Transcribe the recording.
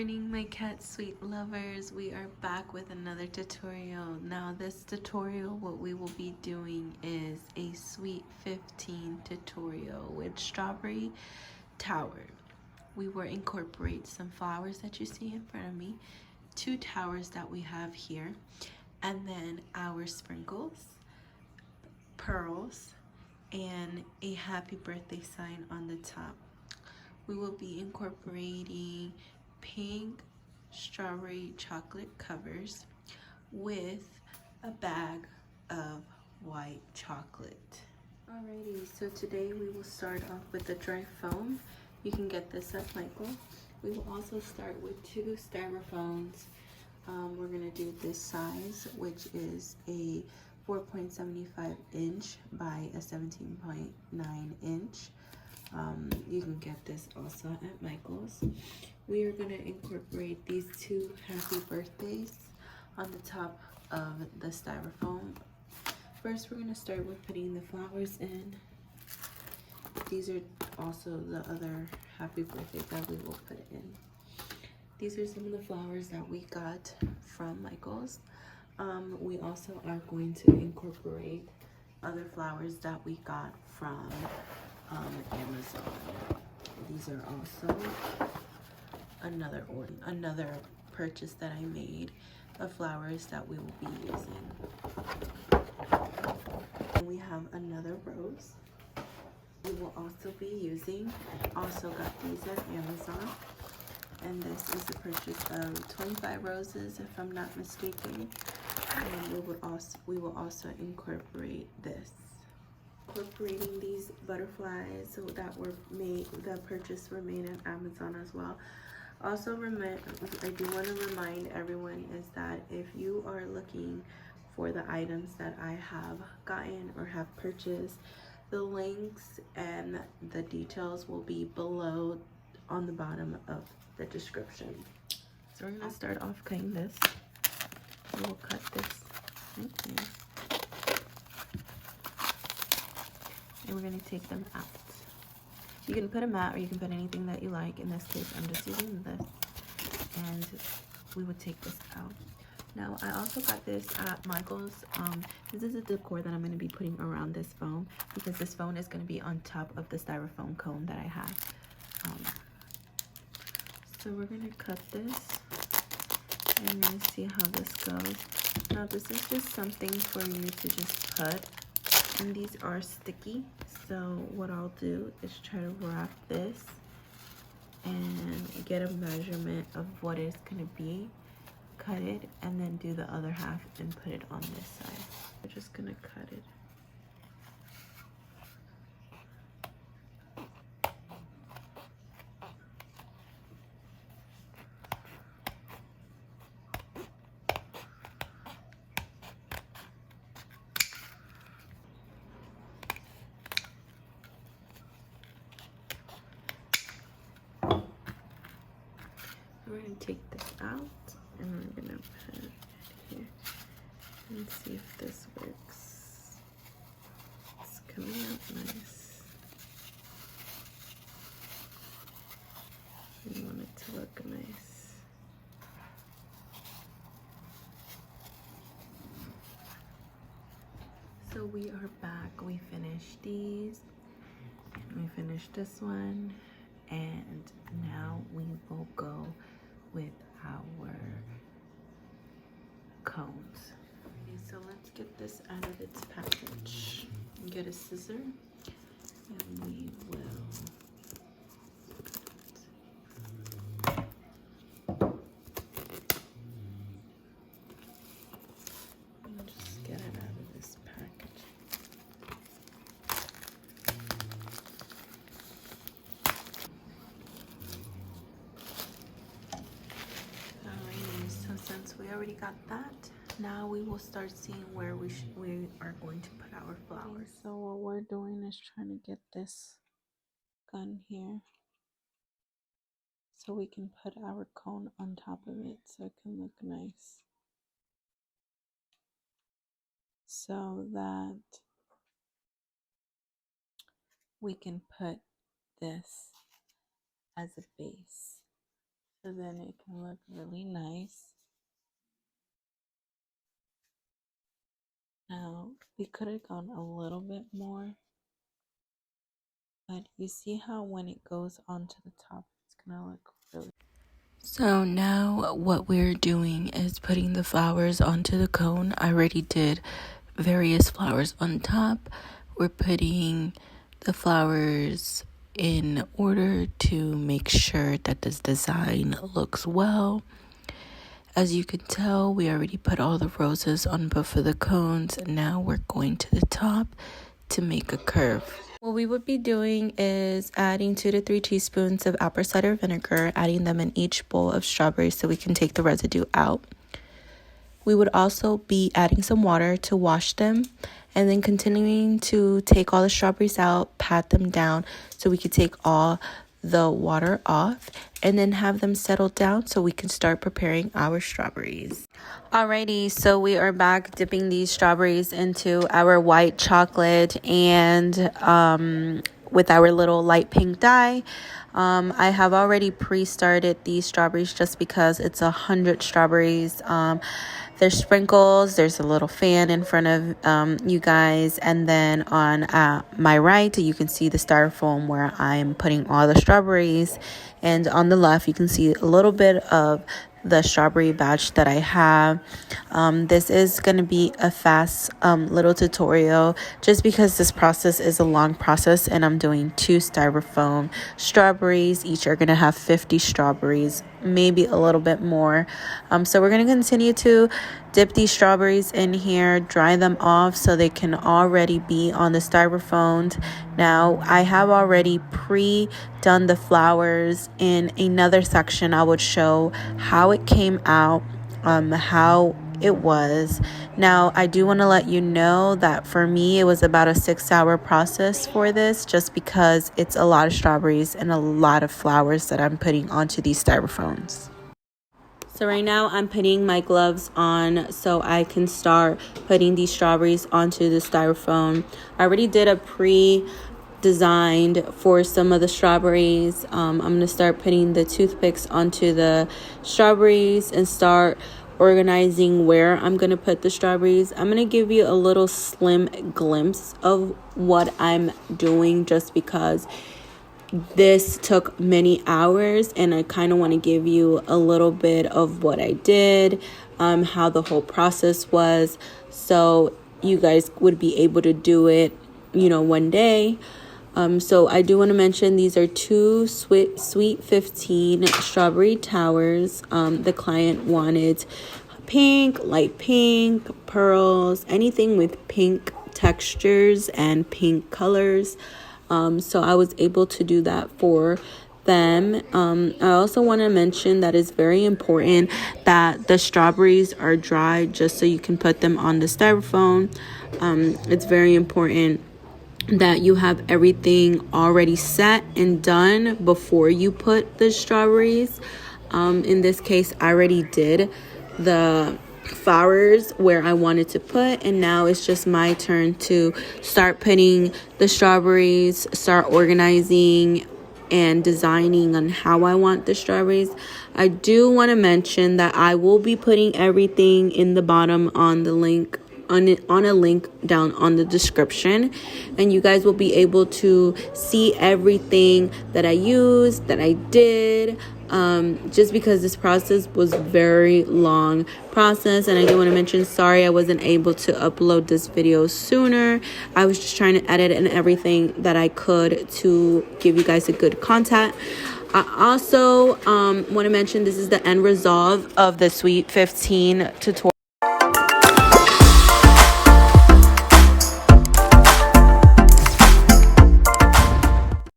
morning, my cat sweet lovers. We are back with another tutorial. Now this tutorial, what we will be doing is a sweet 15 tutorial with strawberry tower. We will incorporate some flowers that you see in front of me, 2 towers that we have here, and then our sprinkles, pearls, and a happy birthday sign on the top. We will be incorporating pink strawberry chocolate covers with a bag of white chocolate. Alrighty, so today we will start off with the dry foam. You can get this at Michael. We will also start with 2 styrofoams. We're gonna do this size, which is a 4.75 inch by a 17.9 inch. You can get this also at Michael's. We are going to incorporate these 2 happy birthdays on the top of the styrofoam. First, we're going to start with putting the flowers in. These are also the other happy birthdays that we will put in. These are some of the flowers that we got from Michael's. We also are going to incorporate other flowers that we got from Amazon. These are also another purchase that I made of flowers that we will be using. And we have another rose we will also be using. Also got these at Amazon, and this is a purchase of 25 roses if I'm not mistaken. And we will also incorporate this. Incorporating these butterflies that were made, the purchase were made at Amazon as well. Also, I do want to remind everyone is that if you are looking for the items that I have gotten or have purchased, the links and the details will be below on the bottom of the description. So we're gonna start off cutting this. We'll cut this right here. And we're going to take them out. You can put a mat or you can put anything that you like. In this case, I'm just using this. And we would take this out. Now, I also got this at Michael's. This is a decor that I'm going to be putting around this foam, because this foam is going to be on top of the styrofoam cone that I have. So we're going to cut this. And I'm going to see how this goes. Now, this is just something for you to just put. And these are sticky, so what I'll do is try to wrap this and get a measurement of what it's going to be, cut it, and then do the other half and put it on this side. We're just going to cut it. We're going to take this out and we're going to put it here and see if this works. It's coming out nice. We want it to look nice. So we are back. We finished these. We finished this one. And now we will go with our cones. Okay, so let's get this out of its package. Get a scissor and we will just get it out of this package. Since we already got that, now we will start seeing where we are going to put our flowers. So what we're doing is trying to get this gun here so we can put our cone on top of it so it can look nice, so that we can put this as a base. so then it can look really nice. Now, we could have gone a little bit more, but you see how when it goes onto the top, it's gonna look really. So now what we're doing is putting the flowers onto the cone. I already did various flowers on top. We're putting the flowers in order to make sure that this design looks well. As you can tell, we already put all the roses on both of the cones. Now we're going to the top to make a curve. What we would be doing is adding 2 to 3 teaspoons of apple cider vinegar, adding them in each bowl of strawberries so we can take the residue out. We would also be adding some water to wash them and then continuing to take all the strawberries out, pat them down so we could take all the water off and then have them settle down so we can start preparing our strawberries. Alrighty, so we are back dipping these strawberries into our white chocolate and with our little light pink dye. I have already pre-started these strawberries just because it's 100 strawberries. There's sprinkles, there's a little fan in front of you guys, and then on my right you can see the styrofoam where I'm putting all the strawberries, and on the left you can see a little bit of the strawberry batch that I have. This is going to be a fast little tutorial just because this process is a long process, and I'm doing 2 styrofoam strawberries. Each are going to have 50 strawberries, maybe a little bit more. So we're going to continue to dip these strawberries in here, dry them off so they can already be on the styrofoam. Now I have already pre-done the flowers. In another section I would show how it came out, how it was. Now I do want to let you know that for me it was about a 6-hour process for this, just because it's a lot of strawberries and a lot of flowers that I'm putting onto these styrofoams. So right now I'm putting my gloves on so I can start putting these strawberries onto the styrofoam. I already did a pre-designed for some of the strawberries. I'm going to start putting the toothpicks onto the strawberries and start organizing where I'm going to put the strawberries. I'm going to give you a little slim glimpse of what I'm doing just because this took many hours, and I kind of want to give you a little bit of what I did, how the whole process was, so you guys would be able to do it, one day. So I do want to mention these are 2 Sweet 15 strawberry towers. The client wanted pink, light pink, pearls, anything with pink textures and pink colors. So I was able to do that for them. I also want to mention that it's very important that the strawberries are dry just so you can put them on the styrofoam. It's very important that you have everything already set and done before you put the strawberries. In this case, I already did the flowers where I wanted to put, and now it's just my turn to start putting the strawberries, start organizing and designing on how I want the strawberries. I do want to mention that I will be putting everything in the bottom on the link on a link down on the description, and you guys will be able to see everything that I used, that I did, just because this process was very long process. And I do want to mention, sorry I wasn't able to upload this video sooner. I was just trying to edit and everything that I could to give you guys a good content. I also want to mention this is the end result of the Sweet 15 tutorial.